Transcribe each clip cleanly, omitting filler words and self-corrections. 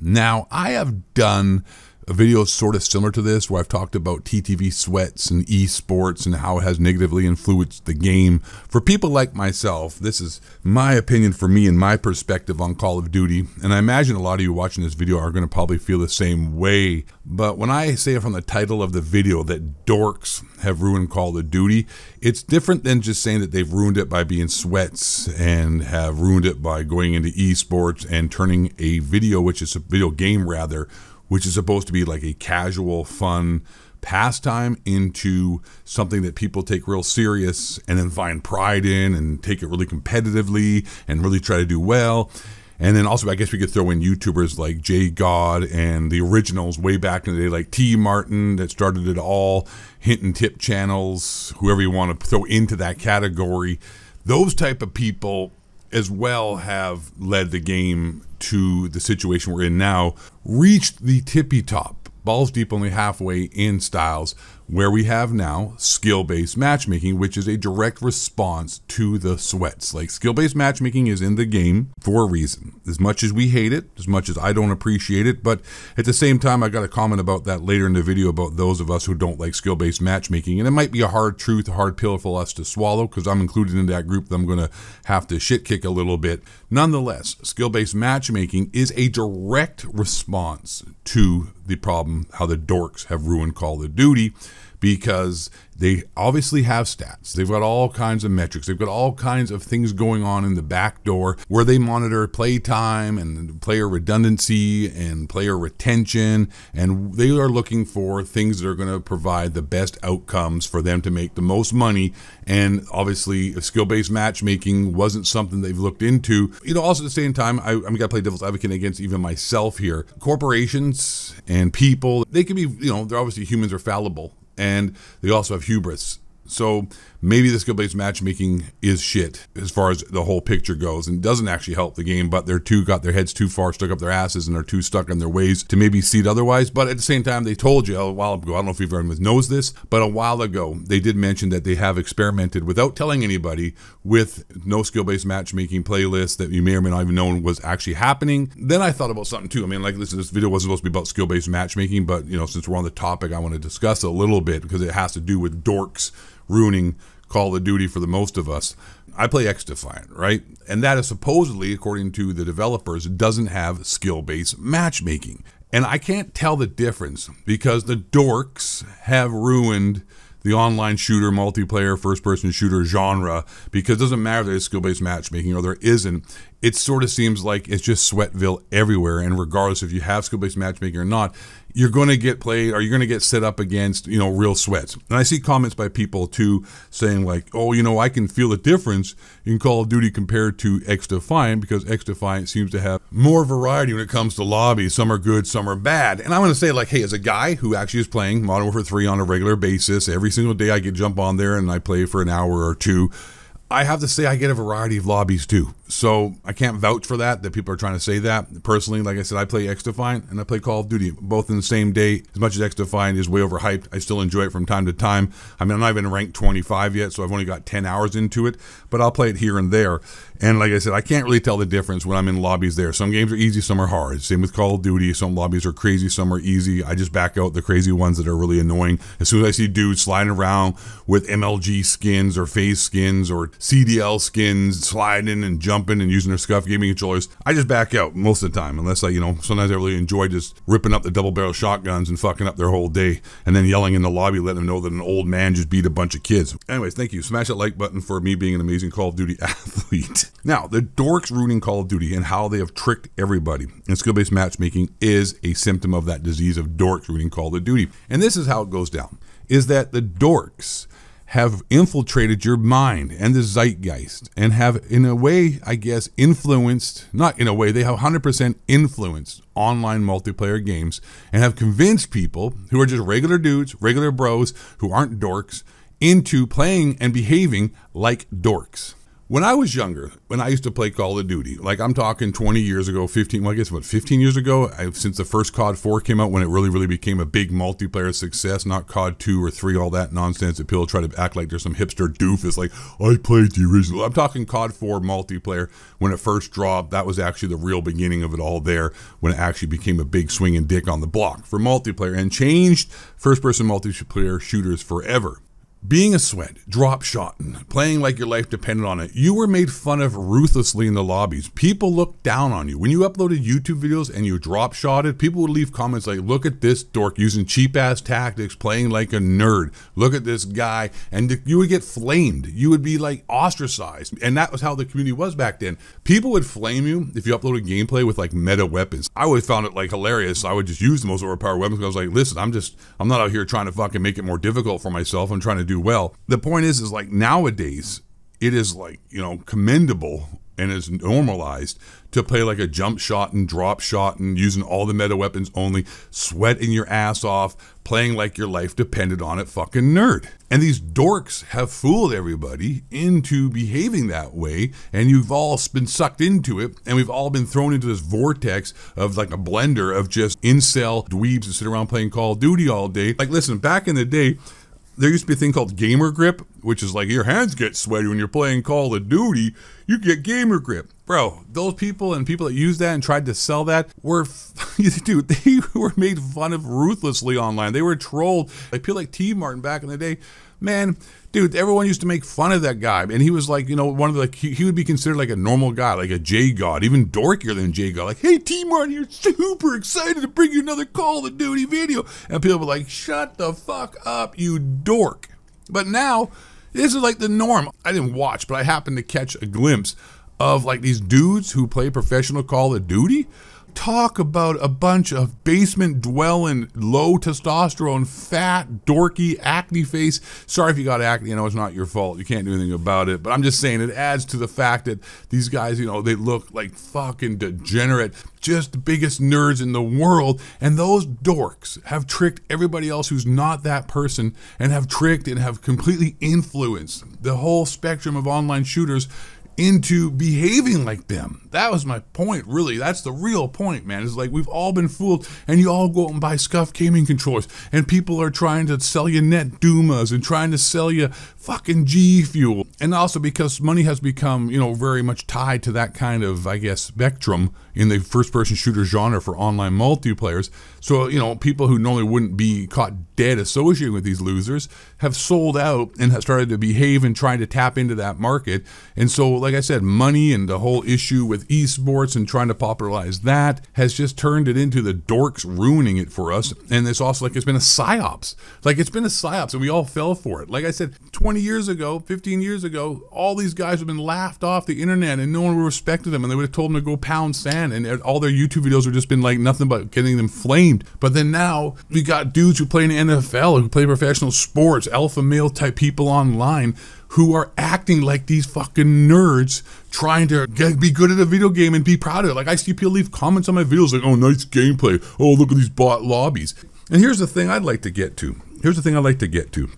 Now, I have done a video sort of similar to this where I've talked about TTV sweats and esports and how it has negatively influenced the game. For people like myself, this is my opinion for me and my perspective on Call of Duty, and I imagine a lot of you watching this video are going to probably feel the same way. But when I say from the title of the video that dorks have ruined Call of Duty, it's different than just saying that they've ruined it by being sweats and have ruined it by going into esports and turning a video, which is a video game rather, which is supposed to be like a casual, fun pastime, into something that people take real serious and then find pride in and take it really competitively and really try to do well. And then also, I guess we could throw in YouTubers like J God and the originals way back in the day, like T Martin that started it all, hint and tip channels, whoever you want to throw into that category. Those type of people as well have led the game to the situation we're in now, reached the tippy top, balls deep only halfway in styles, where we have now skill-based matchmaking, which is a direct response to the sweats. Like, skill-based matchmaking is in the game for a reason. As much as we hate it, as much as I don't appreciate it, but at the same time, I got a comment about that later in the video about those of us who don't like skill-based matchmaking, and it might be a hard truth, a hard pill for us to swallow, because I'm included in that group that I'm going to have to shit kick a little bit. Nonetheless, skill-based matchmaking is a direct response to the problem how the dorks have ruined Call of Duty, because they obviously have stats. They've got all kinds of metrics. They've got all kinds of things going on in the back door where they monitor play time and player redundancy and player retention, and they are looking for things that are going to provide the best outcomes for them to make the most money. And obviously, if skill-based matchmaking wasn't something they've looked into, also at the same time, I'm going to play devil's advocate against even myself here. Corporations and people, they can be, they're obviously, humans are fallible, and they also have hubris. So maybe the skill-based matchmaking is shit as far as the whole picture goes and doesn't actually help the game, but they're got their heads too far stuck up their asses and they're too stuck in their ways to maybe see it otherwise. But at the same time, they told you a while ago, I don't know if everyone knows this, but a while ago, they did mention that they have experimented without telling anybody with no skill-based matchmaking playlists that you may or may not even know was actually happening. Then I thought about something too. I mean, like, listen, this video wasn't supposed to be about skill-based matchmaking, but since we're on the topic, I want to discuss it a little bit because it has to do with dorks ruining Call of Duty for the most of us. I play XDefiant, right? And that is supposedly, according to the developers, doesn't have skill-based matchmaking. And I can't tell the difference because the dorks have ruined the online shooter, multiplayer, first-person shooter genre, because it doesn't matter if there's skill-based matchmaking or there isn't. It sort of seems like it's just Sweatville everywhere, and regardless if you have skill-based matchmaking or not, you're going to get played or you're going to get set up against, real sweats. And I see comments by people too saying like, oh, I can feel the difference in Call of Duty compared to XDefiant because XDefiant seems to have more variety when it comes to lobbies. Some are good, some are bad. And I want to say, like, hey, as a guy who actually is playing Modern Warfare 3 on a regular basis, every single day I get jump on there and I play for an hour or two, I have to say I get a variety of lobbies too. So I can't vouch for that people are trying to say that. Personally, like I said, I play XDefiant and I play Call of Duty, both in the same day. As much as XDefiant is way overhyped, I still enjoy it from time to time. I mean, I'm not even ranked 25 yet, so I've only got 10 hours into it, but I'll play it here and there. And like I said, I can't really tell the difference when I'm in lobbies there. Some games are easy, some are hard. Same with Call of Duty. Some lobbies are crazy, some are easy. I just back out the crazy ones that are really annoying. As soon as I see dudes sliding around with MLG skins or phase skins or CDL skins, sliding and jumping and using their scuff gaming controllers, I just back out most of the time, unless I, sometimes I really enjoy just ripping up the double barrel shotguns and fucking up their whole day and then yelling in the lobby, letting them know that an old man just beat a bunch of kids. Anyways, thank you. Smash that like button for me being an amazing Call of Duty athlete. Now, the dorks ruining Call of Duty and how they have tricked everybody in skill-based matchmaking is a symptom of that disease of dorks ruining Call of Duty. And this is how it goes down, is that the dorks have infiltrated your mind and the zeitgeist and have, in a way, I guess, influenced, not in a way, they have 100% influenced online multiplayer games and have convinced people who are just regular dudes, regular bros, who aren't dorks, into playing and behaving like dorks. When I was younger, when I used to play Call of Duty, like I'm talking 20 years ago, 15, well, I guess what, 15 years ago, since the first COD 4 came out, when it really became a big multiplayer success, not COD 2 or 3, all that nonsense that people try to act like there's some hipster doofus, like, I played the original. I'm talking COD 4 multiplayer. When it first dropped, that was actually the real beginning of it all there, when it actually became a big swinging dick on the block for multiplayer and changed first-person multiplayer shooters forever. Being a sweat, drop shotting, playing like your life depended on it, you were made fun of ruthlessly in the lobbies. People looked down on you. When you uploaded YouTube videos and you drop shotted, people would leave comments like, look at this dork using cheap ass tactics, playing like a nerd. Look at this guy. And you would get flamed. You would be like ostracized. And that was how the community was back then. People would flame you if you uploaded gameplay with like meta weapons. I always found it like hilarious. I would just use the most overpowered weapons because I was like, listen, I'm not out here trying to fucking make it more difficult for myself. I'm trying to do well. The point is like nowadays it is like, you know, commendable and is normalized to play like a jump shot and drop shot and using all the meta weapons only, sweating your ass off, playing like your life depended on it, fucking nerd. And these dorks have fooled everybody into behaving that way, and you've all been sucked into it, and we've all been thrown into this vortex of like a blender of just incel dweebs that sit around playing Call of Duty all day. Like listen, back in the day, there used to be a thing called gamer grip, which is like your hands get sweaty when you're playing Call of Duty, you get gamer grip. Bro, those people and people that used that and tried to sell that were, dude, they were made fun of ruthlessly online. They were trolled. Like people like T. Martin back in the day, man, dude, everyone used to make fun of that guy. And he was like, you know, one of the, like, he would be considered like a normal guy, like a J-God, even dorkier than J-God. Like, hey, T. Martin, you're super excited to bring you another Call of Duty video. And people were like, shut the fuck up, you dork. But now, this is like the norm. I didn't watch, but I happened to catch a glimpse of like these dudes who play professional Call of Duty. Talk about a bunch of basement dwelling, low testosterone, fat, dorky, acne face. Sorry if you got acne, you know, it's not your fault. You can't do anything about it. But I'm just saying it adds to the fact that these guys, you know, they look like fucking degenerate, just the biggest nerds in the world. And those dorks have tricked everybody else who's not that person and have tricked and have completely influenced the whole spectrum of online shooters into behaving like them. That was my point, really. That's the real point, man. It's like we've all been fooled, and you all go out and buy scuffed gaming controllers, and people are trying to sell you net Dumas and trying to sell you fucking G Fuel. And also because money has become, you know, very much tied to that kind of, I guess, spectrum in the first-person shooter genre for online multiplayers. So, you know, people who normally wouldn't be caught dead associated with these losers have sold out and have started to behave and trying to tap into that market. And so, like I said, money and the whole issue with esports and trying to popularize that has just turned it into the dorks ruining it for us. And it's also like it's been a psyops. Like it's been a psyops and we all fell for it. Like I said, 20 years ago, 15 years ago, all these guys have been laughed off the internet and no one would have respected them, and they would have told them to go pound sand, and all their YouTube videos would just been like nothing but getting them flamed. But then now we got dudes who play in the NFL, who play professional sports, alpha male type people online who are acting like these fucking nerds trying to be good at a video game and be proud of it. Like I see people leave comments on my videos like, oh, nice gameplay. Oh, look at these bot lobbies. And here's the thing I'd like to get to.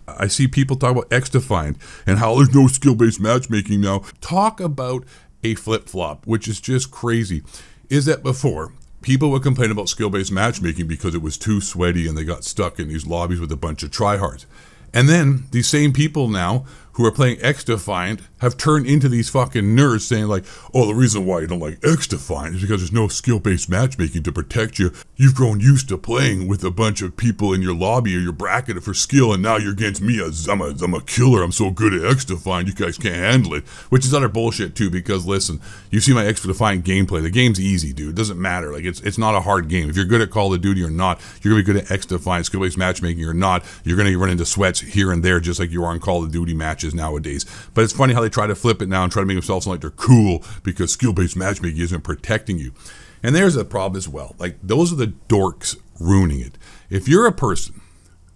I see people talk about X-Defined and how there's no skill-based matchmaking now. Talk about a flip-flop, which is just crazy. Is that before, people would complain about skill-based matchmaking because it was too sweaty and they got stuck in these lobbies with a bunch of tryhards. And then these same people now who are playing X-Defined have turned into these fucking nerds saying like, oh, the reason why you don't like X-Defined is because there's no skill-based matchmaking to protect you. You've grown used to playing with a bunch of people in your lobby or your bracket for skill, and now you're against me. I'm a killer. I'm so good at X-Defined. You guys can't handle it. Which is utter bullshit too, because listen, you see my X-Defined gameplay. The game's easy, dude. It doesn't matter. Like it's not a hard game. If you're good at Call of Duty or not, you're gonna be good at X-Defined, skill-based matchmaking or not, you're gonna run into sweats here and there just like you are in Call of Duty matches nowadays. But it's funny how they try to flip it now and try to make themselves sound like they're cool because skill-based matchmaking isn't protecting you. And there's a problem as well. Like, those are the dorks ruining it. If you're a person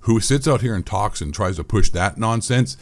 who sits out here and talks and tries to push that nonsense,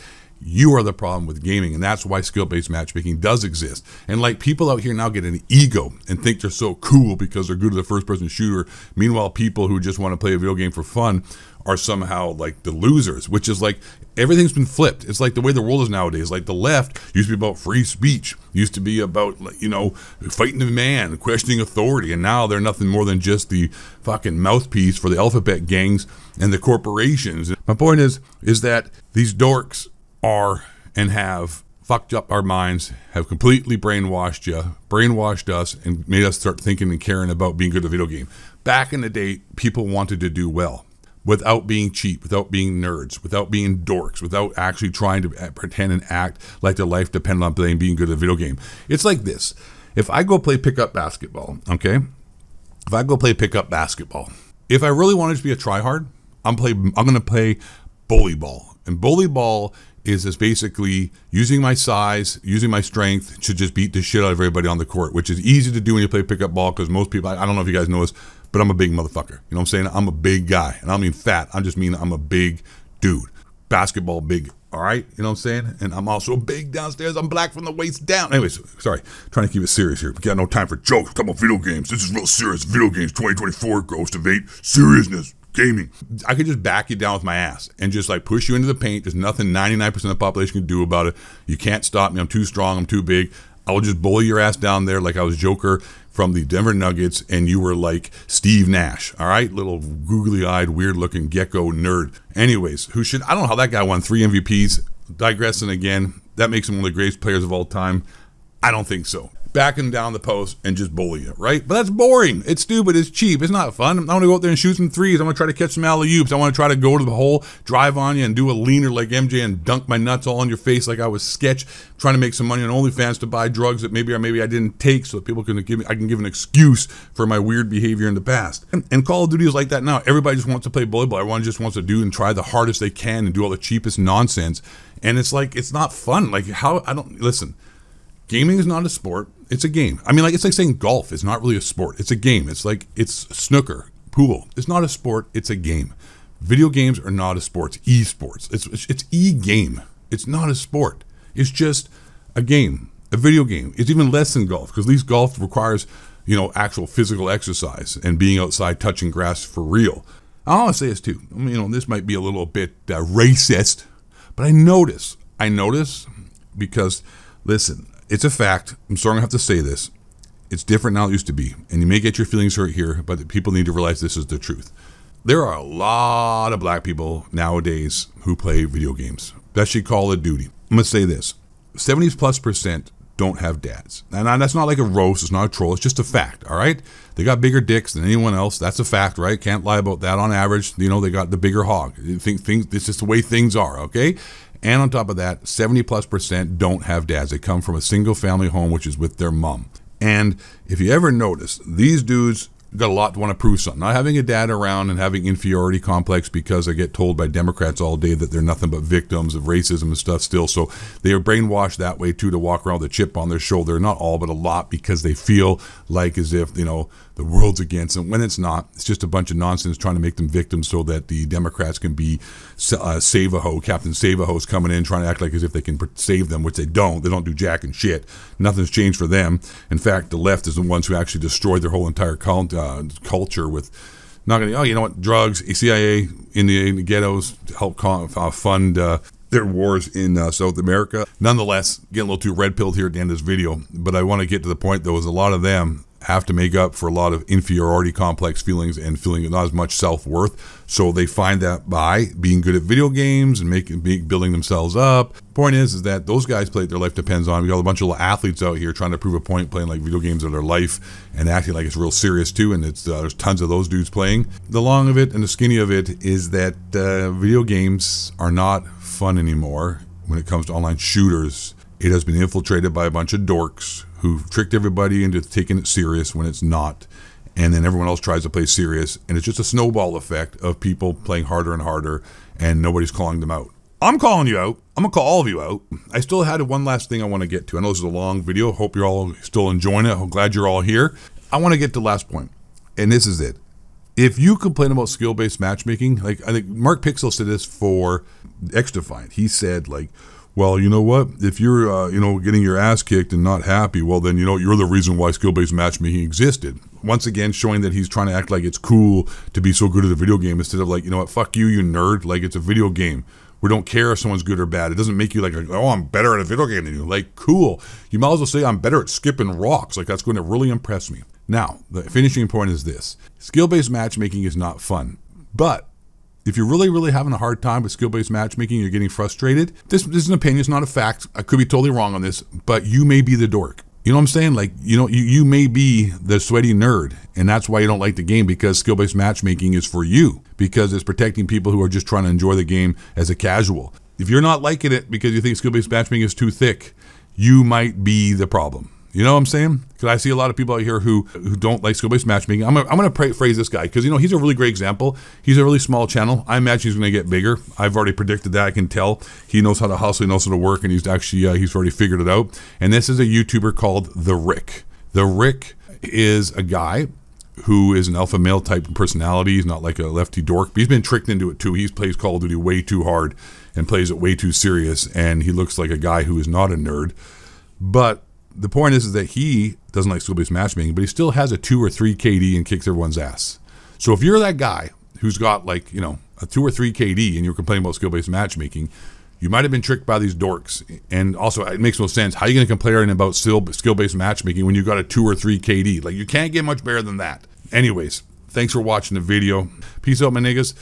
You are the problem with gaming, and that's why skill-based matchmaking does exist. And like, people out here now get an ego and think they're so cool because they're good at the first-person shooter. Meanwhile, people who just want to play a video game for fun are somehow like the losers, which is like, everything's been flipped. It's like the way the world is nowadays. Like, the left used to be about free speech, used to be about, you know, fighting the man, questioning authority, and now they're nothing more than just the fucking mouthpiece for the alphabet gangs and the corporations. My point is that these dorks are and have fucked up our minds, have completely brainwashed us, and made us start thinking and caring about being good at a video game. Back in the day, people wanted to do well without being cheap, without being nerds, without being dorks, without actually trying to pretend and act like their life depended on playing, being good at a video game. It's like this. If I go play pickup basketball, okay? If I go play pickup basketball, if I really wanted to be a tryhard, I'm going to play bully ball. And bully ball is basically using my size, using my strength to just beat the shit out of everybody on the court, which is easy to do when you play pickup ball, because most people, I don't know if you guys know this, but I'm a big motherfucker. You know what I'm saying? I'm a big guy. And I don't mean fat. I just mean I'm a big dude. Basketball big, all right? You know what I'm saying? And I'm also big downstairs. I'm black from the waist down. Anyways, sorry. Trying to keep it serious here. We got no time for jokes. Talking about video games. This is real serious. Video games 2024, Ghost of 8. Seriousness. Gaming. I could just back you down with my ass and just like push you into the paint. There's nothing 99% of the population can do about it. You can't stop me. I'm too strong. I'm too big. I will just bully your ass down there like I was Joker from the Denver Nuggets and you were like Steve Nash. All right? Little googly-eyed, weird-looking gecko nerd. Anyways, I don't know how that guy won 3 MVPs. Digressing again. That makes him one of the greatest players of all time. I don't think so. Back him down the post and just bully you, right? But that's boring. It's stupid. It's cheap. It's not fun. I want to go out there and shoot some threes. I want to try to catch some alley-oops. I want to try to go to the hole, drive on you, and do a leaner like MJ and dunk my nuts all on your face like I was Sketch, trying to make some money on OnlyFans to buy drugs that maybe I didn't take, so that people can I can give an excuse for my weird behavior in the past. And Call of Duty is like that now. Everybody just wants to play bully ball. Everyone just wants to do and try the hardest they can and do all the cheapest nonsense. And it's like, it's not fun. Like, listen. Gaming is not a sport. It's a game. I mean, like, it's like saying golf is not really a sport. It's a game. It's like, it's snooker, pool. It's not a sport. It's a game. Video games are not a sport. It's e-sports. It's e-game. It's not a sport. It's just a game, a video game. It's even less than golf, because at least golf requires, you know, actual physical exercise and being outside touching grass for real. I want to say this too. You know, this might be a little bit racist, but I notice because, listen, it's a fact. I'm sorry I have to say this. It's different now than it used to be. And you may get your feelings hurt here, but people need to realize this is the truth. There are a lot of black people nowadays who play video games, especially Call of Duty. I'm going to say this. 70+% don't have dads. And that's not like a roast. It's not a troll. It's just a fact, all right? They got bigger dicks than anyone else. That's a fact, right? Can't lie about that. On average, you know, they got the bigger hog. It's just the way things are, okay? And on top of that, 70+% don't have dads. They come from a single family home, which is with their mom. And if you ever notice, these dudes got a lot to want to prove something. Not having a dad around and having inferiority complex because they get told by Democrats all day that they're nothing but victims of racism and stuff still. So they are brainwashed that way too, to walk around with a chip on their shoulder. Not all, but a lot, because they feel like as if, you know, the world's against them, when it's not. It's just a bunch of nonsense trying to make them victims so that the Democrats can be Save-A-Ho, Captain Save-A-Ho's coming in trying to act like as if they can save them, which they don't. They don't do jack and shit. Nothing's changed for them. In fact, the left is the ones who actually destroyed their whole entire culture with not going to, oh, you know what, drugs, CIA in the ghettos to help fund their wars in South America. Nonetheless, getting a little too red-pilled here at the end of this video, but I want to get to the point, though, is a lot of them have to make up for a lot of inferiority complex feelings and feeling not as much self-worth. So they find that by being good at video games and building themselves up. Point is that those guys play, their life depends on. We got a bunch of little athletes out here trying to prove a point, playing like video games are their life and acting like it's real serious too. And it's there's tons of those dudes playing. The long of it and the skinny of it is that video games are not fun anymore when it comes to online shooters. It has been infiltrated by a bunch of dorks who've tricked everybody into taking it serious when it's not. And then everyone else tries to play serious. And it's just a snowball effect of people playing harder and harder, and nobody's calling them out. I'm calling you out. I'm going to call all of you out. I still had one last thing I want to get to. I know this is a long video. Hope you're all still enjoying it. I'm glad you're all here. I want to get to the last point. And this is it. If you complain about skill-based matchmaking, like I think Mark Pixel said this for X-Defiant. He said, like, Well, you know what? If you're, getting your ass kicked and not happy, well, then, you're the reason why skill-based matchmaking existed. Once again, showing that he's trying to act like it's cool to be so good at a video game instead of like, you know what, fuck you, you nerd. Like, it's a video game. We don't care if someone's good or bad. It doesn't make you like, oh, I'm better at a video game than you. Like, cool. You might as well say I'm better at skipping rocks. Like, that's going to really impress me. Now, the finishing point is this. Skill-based matchmaking is not fun. But if you're really, really having a hard time with skill-based matchmaking, you're getting frustrated, this is an opinion, it's not a fact. I could be totally wrong on this, but you may be the dork. You know what I'm saying? Like, you may be the sweaty nerd, and that's why you don't like the game, because skill-based matchmaking is for you, because it's protecting people who are just trying to enjoy the game as a casual. If you're not liking it because you think skill-based matchmaking is too thick, you might be the problem. You know what I'm saying? Because I see a lot of people out here who don't like skill-based matchmaking. I'm gonna phrase this guy because he's a really great example. He's a really small channel. I imagine he's gonna get bigger. I've already predicted that. I can tell. He knows how to hustle. He knows how to work, and he's already figured it out. And this is a YouTuber called The Rick. The Rick is a guy who is an alpha male type personality. He's not like a lefty dork, but he's been tricked into it too. He plays Call of Duty way too hard and plays it way too serious, and he looks like a guy who is not a nerd. But the point is that he doesn't like skill-based matchmaking, but he still has a 2 or 3 KD and kicks everyone's ass. So if you're that guy who's got like, a 2 or 3 KD and you're complaining about skill-based matchmaking, you might have been tricked by these dorks. And also, it makes no sense. How are you going to complain about skill-based matchmaking when you got a 2 or 3 KD? Like, you can't get much better than that. Anyways, thanks for watching the video. Peace out, my niggas.